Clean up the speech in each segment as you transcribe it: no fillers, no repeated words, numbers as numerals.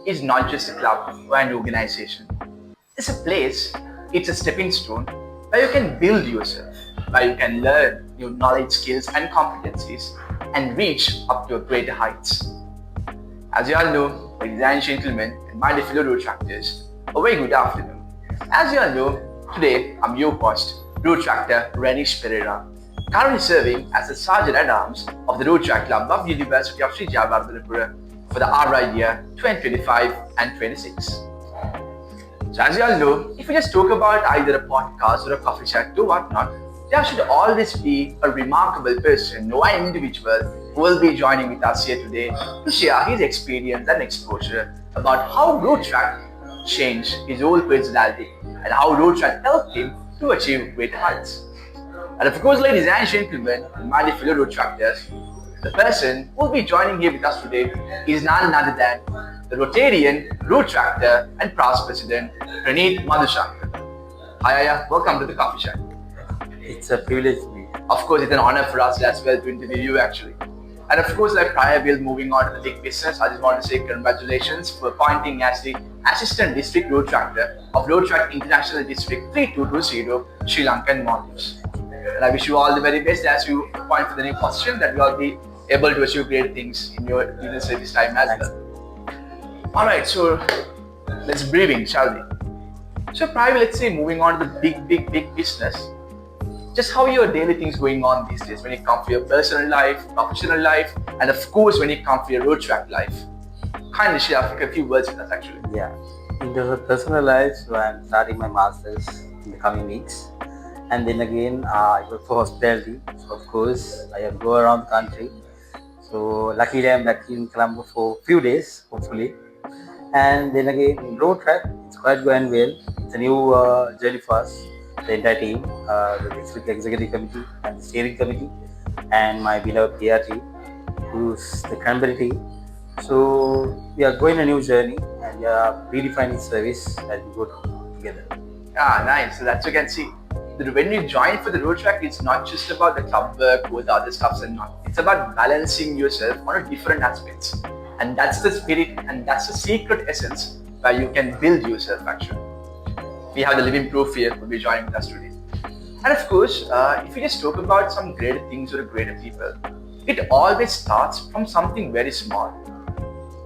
is not just a club or an organization. It's a place, it's a stepping stone where you can build yourself, where you can learn new knowledge, skills, and competencies and reach up to greater heights. As you all know, ladies and gentlemen, and my dear fellow Rotaractors, a very good afternoon. As you all know, today I'm your host, Rotaractor Renish Perera, currently serving as the Sergeant at Arms of the Rotaract Club of University of Sri Jawaharlal for the RI year 2025 and 26. So as you all know, if we just talk about either a podcast or a coffee chat or whatnot, there should always be a remarkable person or an individual who will be joining with us here today to share his experience and exposure about how Rotaract changed his whole personality and how Rotaract helped him to achieve great heights. And of course, ladies and gentlemen, my dear fellow Rotaractors, the person who will be joining here with us today is none other than the Rotarian, Rotaractor and past president, Praneeth Madusanka. Hi, Aya. Welcome to the coffee chat. It's a privilege to be. Of course, it's an honor for us as well to interview you actually. And of course, like prior we'll moving on to the big business, I just want to say congratulations for appointing as the Assistant District Rotaractor of Rotaract International District 3220, Sri Lanka and Maldives. And I wish you all the very best as you appoint for the new position that you will be able to achieve great things in your union service time as well. Alright, so let's breathe in, shall we? So prior, let's say moving on to the big business. Just how your daily things going on these days when it comes to your personal life, professional life, and of course when it comes to your Rotaract life. Kindly share a few words with us actually. Yeah. In terms of personal life, so I'm starting my masters in the coming weeks. And then again, I work for hospitality. So of course, I have to go around the country. So luckily I'm back in Colombo for a few days, hopefully. And then again, in Rotaract, it's quite going well. It's a new journey for us. The entire team, the executive committee and the steering committee, and my beloved PRT, who's the Cranberry team. So we are going a new journey and we are redefining service as we go together. Nice. So that you can see. When you join for the Rotaract, it's not just about the club work or the other stuffs and not. It's about balancing yourself on different aspects. And that's the spirit and that's the secret essence where you can build yourself actually. We have the living proof here who will be joining with us today. And of course, if we just talk about some greater things or greater people, it always starts from something very small.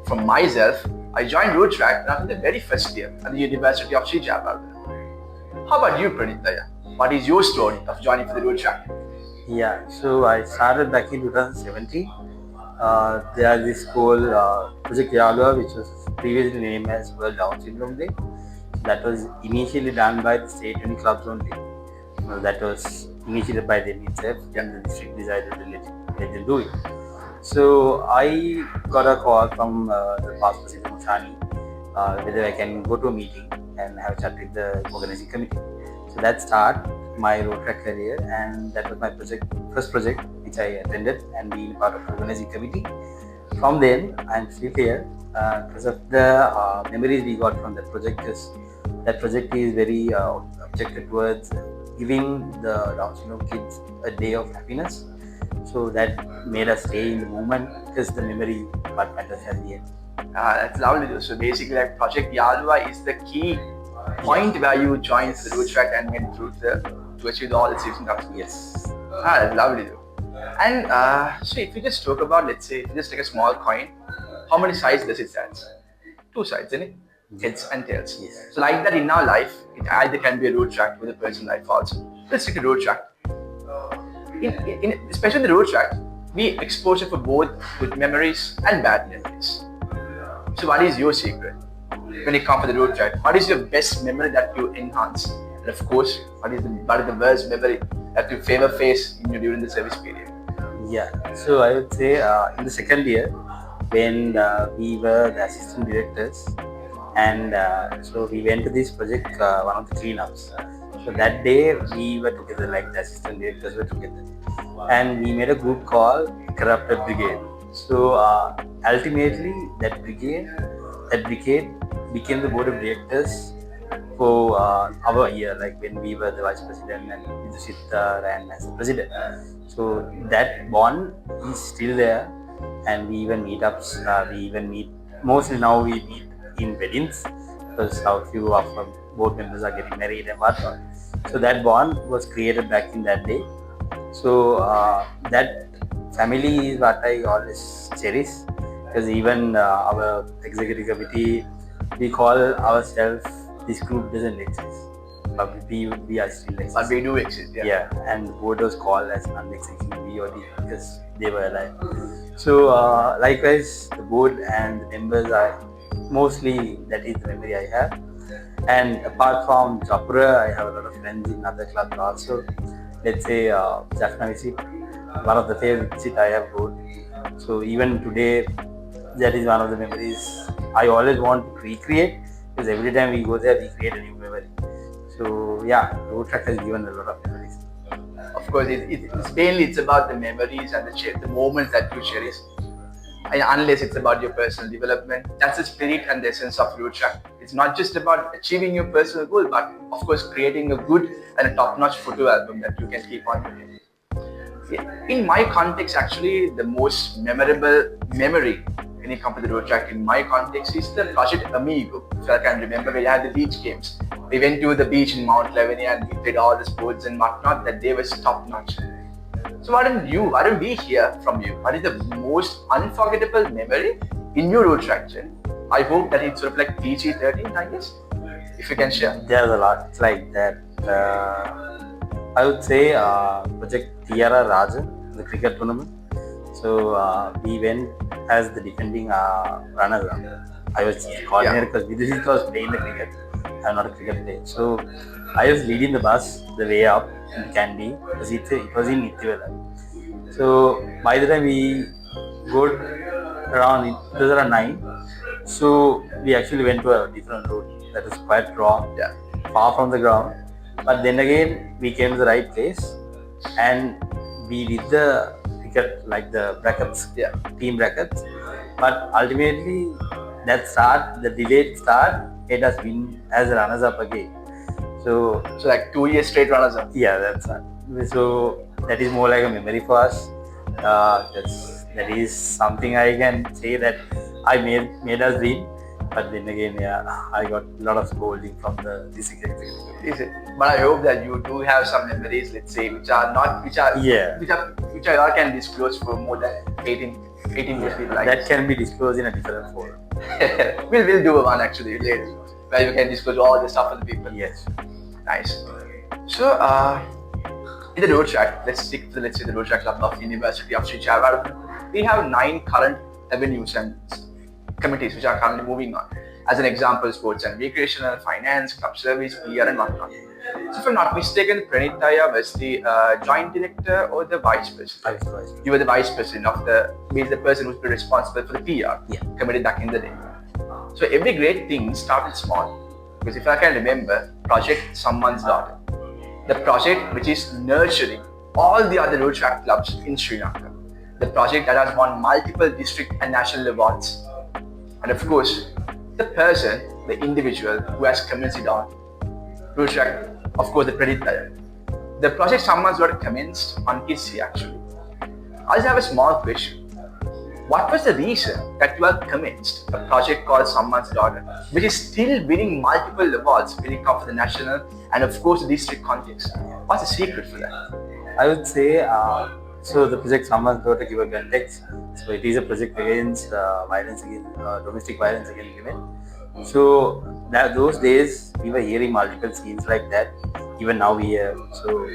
From myself, I joined Rotaract after the very first year at the University of Sri Jawaharlal. How about you, Praneeth? What is your story of joining for the Rotaract? Yeah, so I started back in 2017. There is this whole Project Yalua, which was previously named as World Down Syndrome Day. That was initially done by the state and clubs only. That was initiated by them itself, and the district decided to let them do it. So I got a call from the past president Chani whether I can go to a meeting and have a chat with the organizing committee. So that started my Rotaract career, and that was my first project which I attended and being part of the organizing committee. From then, I'm still here because of the memories we got from that project. Because that project is very objective towards giving the Down syndrome kids a day of happiness. So that made us stay in the moment because the memory what matters at the end. That's lovely. So basically, like Project Yalua is the key point where you join the Rotaract and went through to achieve all the safety stuff. Yes. That's lovely though. And so if you just talk about, let's say, if you just take a small coin, how many sides does it stand? Two sides, isn't it? Heads and tails. Yes. So like that in our life, it either can be a Rotaract with a personal life also. Let's take a Rotaract. Especially the Rotaract, we exposure for both good memories and bad memories. So what is your secret when it comes to the Rotaract? What is your best memory that you enhance? And of course, what is the worst memory that you favor face during the service period? Yeah. So I would say in the second year, when we were the assistant directors, and so we went to this project, one of the cleanups. So that day we were together, like the assistant directors were together, and we made a group called Corrupted Brigade. So ultimately that brigade became the board of directors for our year, like when we were the vice president and Vidusita ran as the president. So that bond is still there, and we even meet ups. We even meet mostly now. We meet in weddings because a few of board members are getting married and whatnot. So that bond was created back in that day. So that family is what I always cherish because even our executive committee, we call ourselves, this group doesn't exist, but we are still exist. But we do exist, yeah. Yeah, and the board was called as non-executive BOD because they were alive. So likewise, the board and the members are mostly, that is the memory I have. And apart from Japura, I have a lot of friends in other clubs also. Let's say Jaffna visit, one of the favorite visit I have rode. So even today, that is one of the memories I always want to recreate because every time we go there, we create a new memory. So yeah, Rotaract has given a lot of memories. Of course, it's mainly it's about the memories and the moments that you cherish. And unless it's about your personal development, that's the spirit and the essence of Rotaract. It's not just about achieving your personal goal, but of course creating a good and a top-notch photo album that you can keep on doing. In my context, actually, the most memorable memory when it comes to the Rotaract in my context is the Project Amigo. So I can remember we had the beach games. We went to the beach in Mount Lavinia and we played all the sports and whatnot. That day was top-notch. So why don't we hear from you? What is the most unforgettable memory in your Rotaract journey? I hope that it's sort of like PG-13, I guess, if you can share. There's a lot. It's like that. I would say Project Perera Rajan, the cricket tournament. So we went as the defending runners-up. I was coordinator because Vidusik was playing the cricket. I'm not a cricket player. So I was leading the bus the way up in Kandy because it was in Nithivala. So by the time we got around, it was around 9. So we actually went to a different route that was quite raw, far from the ground. But then again, we came to the right place and we did the cricket like the brackets, team brackets. But ultimately, the delayed start, made us win as runners-up again. So like 2 years straight runners-up. Yeah, that's it. So that is more like a memory for us. That is something I can say that I made us win. But then again, I got a lot of scolding from the district executive. Is it? But I hope that you do have some memories, let's say, which I can disclose for more than 18 years. Like that can be disclosed in a different forum. we'll do one actually later, where you can disclose all the stuff for the people. Yes. Nice. So, in the Rotaract, let's stick to the Rotaract Club of University of Sri Jayawardena. We have 9 current avenues and committees which are currently moving on. As an example, sports and recreational, finance, club service, PR and whatnot. So if I'm not mistaken, Praneeth was the joint director or the vice president? You were the vice president of the person who's been responsible for the PR committee back in the day. So every great thing started small. Because if I can remember, Project Someone's Daughter. The project which is nurturing all the other Rotaract clubs in Sri Lanka. The project that has won multiple district and national awards. And of course, the person, the individual who has commenced it on. Rotaract, of course, the Praneeth. The project Someone's Daughter commenced on his day actually. I just have a small question. What was the reason that you have commenced a project called Someone's Daughter, which is still winning multiple awards when it comes to the national and of course the district context? What's the secret for that? I would say, so the project Someone's Daughter, give a context. So it is a project against domestic violence against women. So those days we were hearing multiple scenes like that. Even now we hear. So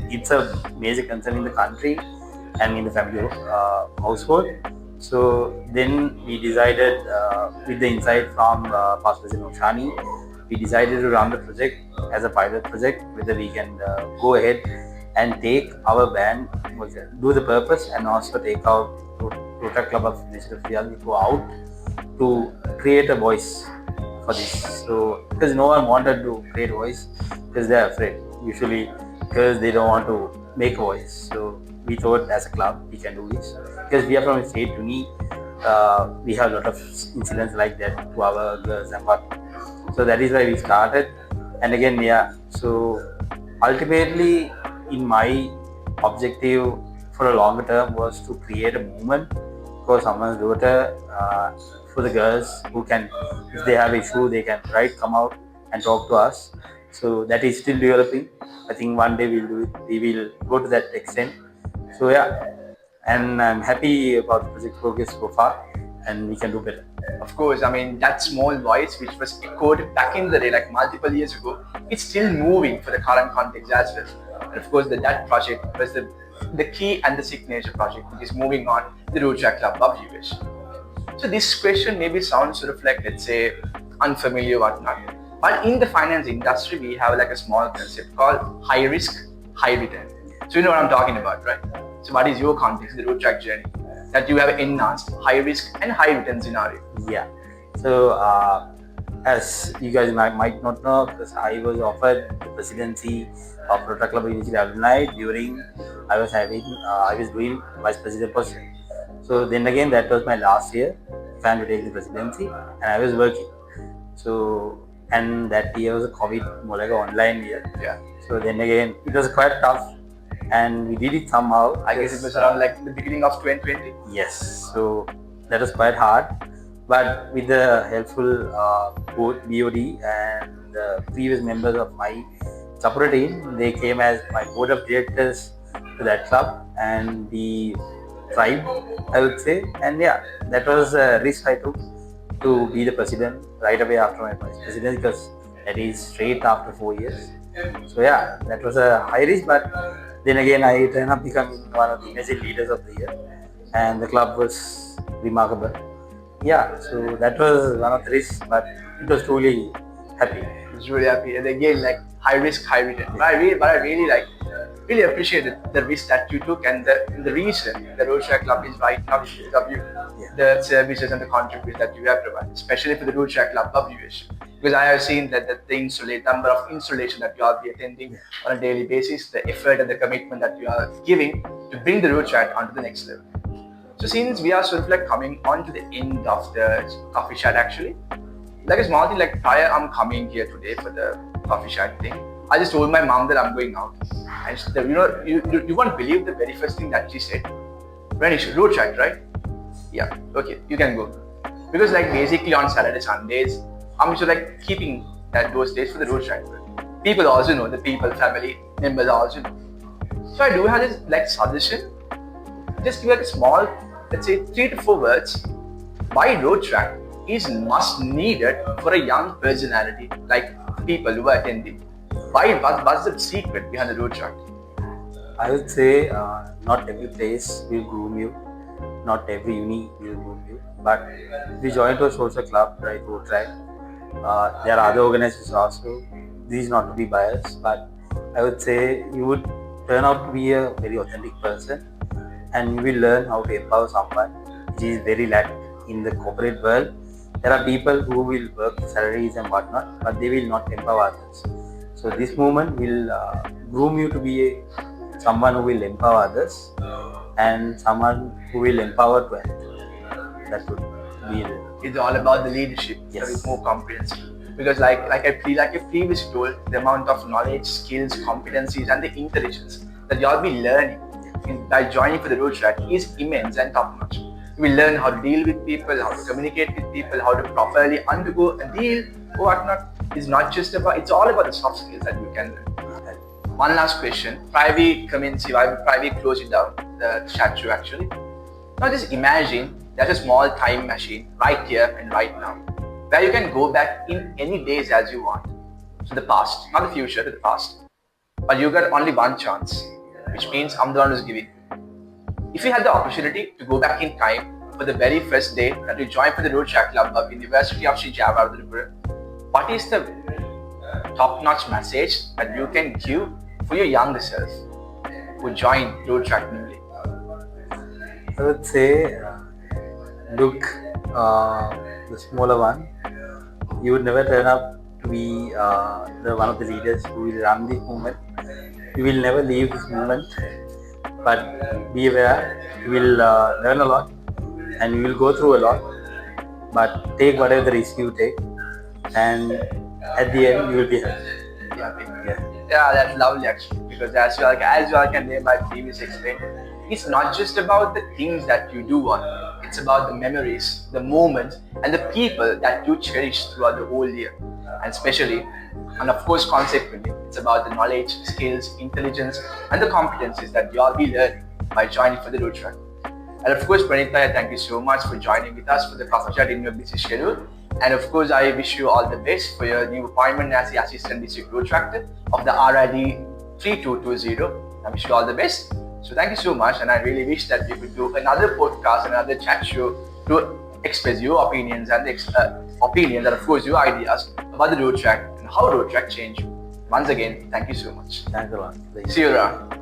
it's a major concern in the country and in the family household. So then we decided, with the insight from past President Oshani, we decided to run the project as a pilot project, whether we can go ahead and take our band, do the purpose, and also take our Rotaract Club of National Field to go out to create a voice for this. So because no one wanted to create a voice because they are afraid, usually because they don't want to make a voice. So we thought as a club we can do this because we are from a state uni. We have a lot of incidents like that to our girls and what. So that is why we started. And again, so ultimately in my objective for a longer term was to create a movement for Someone's Daughter for the girls who can, if they have issue, they can come out and talk to us. So that is still developing. I think one day we'll do it. We will go to that extent. So yeah, and I'm happy about the project progress so far, and we can do better. Of course, I mean, that small voice which was echoed back in the day, like multiple years ago, it's still moving for the current context as well. And of course, that project was the key and the signature project which is moving on the Rotaract Club of US. So this question maybe sounds sort of like, let's say, unfamiliar or whatnot. But in the finance industry, we have like a small concept called high risk, high return. So you know what I'm talking about, right? So what is your context, the Rotaract journey, that you have enhanced high risk and high return scenario? Yeah. So as you guys might not know, because I was offered the presidency of Rotaract Club University Alumni during I was doing vice president position. So then again, that was my last year if I am to take the presidency, and I was working. So and that year was a COVID, more like an online year. Yeah. So then again, it was quite tough, and we did it somehow. I guess it was around like the beginning of 2020. Yes. So that was quite hard, but with the helpful both BOD and the previous members of my support team, they came as my board of directors to that club, and we tried, I would say. And yeah, that was a risk I took to be the president right away after my vice president, because that is straight after 4 years. So yeah, that was a high risk, but then again I ended up becoming one of the major leaders of the year, and the club was remarkable. Yeah, so that was one of the risks, but it was truly happy. I was really happy, and again, like high risk, high return. But I really appreciate the risk that you took, and the reason the Rotaract Club is right now because of you, the services and the contributions that you have provided, especially for the Rotaract Club of US. Because I have seen that the number of installation that you are attending on a daily basis, the effort and the commitment that you are giving to bring the Rotaract onto the next level. So since we are sort of like coming on to the end of the coffee chat, actually, like a small thing, like prior I'm coming here today for the coffee chat thing, I just told my mom that I'm going out, and she said, you won't believe the very first thing that she said. Renish, Rotaract, right? Yeah, okay, you can go. Because like basically on Saturday, Sundays, I'm just like keeping those days for the Rotaract. People also know, the people, family members also know. So I do have this like suggestion, just give like a small, let's say 3 to 4 words, why Rotaract is must needed for a young personality like people who are attending. What's the secret behind the Rotaract? I would say not every place will groom you, not every uni will groom you. But if you join to a social club, right, Rotaract, there are other organizations also. This is not to be biased, but I would say you would turn out to be a very authentic person, and you will learn how to empower someone, which is very lack in the corporate world. There are people who will work salaries and whatnot, but they will not empower others. So this movement will groom you to be someone who will empower others, and someone who will empower to help. That would be it. It's all about the leadership. Yes. So it's more comprehensive. Because like I previously told, the amount of knowledge, skills, competencies, and the intelligence that you'll be learning by joining for the Rotaract is immense and top notch. You will learn how to deal with people, how to communicate with people, how to properly undergo a deal or whatnot. It's not just about, it's all about the soft skills that you can learn. One last question, private close it down, the chat show actually. Now just imagine there's a small time machine right here and right now, where you can go back in any days as you want. To the past, not the future, to the past. But you got only one chance, which means I'm the one who's giving. If you had the opportunity to go back in time for the very first day that you joined for the Rotaract Club of University of Tripura, what is the top-notch message that you can give for your younger self who joined Rotaract newly? I would say, look, the smaller one, you would never turn up to be the one of the leaders who will run this movement. You will never leave this movement, but be aware, you will learn a lot, and you will go through a lot, but take whatever the risk you take, and at the end you will be happy. Yeah, that's lovely actually, because as you all can name my previous explained, it's not just about the things that you do on, it's about the memories, the moments, and the people that you cherish throughout the whole year. And especially, and of course, consequently, it's about the knowledge, skills, intelligence, and the competencies that you'll be learning by joining for the Rotaract. And of course, Praneeth, thank you so much for joining with us for the coffee chat in your busy schedule. And of course, I wish you all the best for your new appointment as the Assistant District Rotaractor of the RID 3220. I wish you all the best. So thank you so much, and I really wish that we could do another podcast, another chat show to express your opinions and opinions and of course your ideas about the Rotaract and how Rotaract changed you. Once again, thank you so much. Thanks a lot. See you around.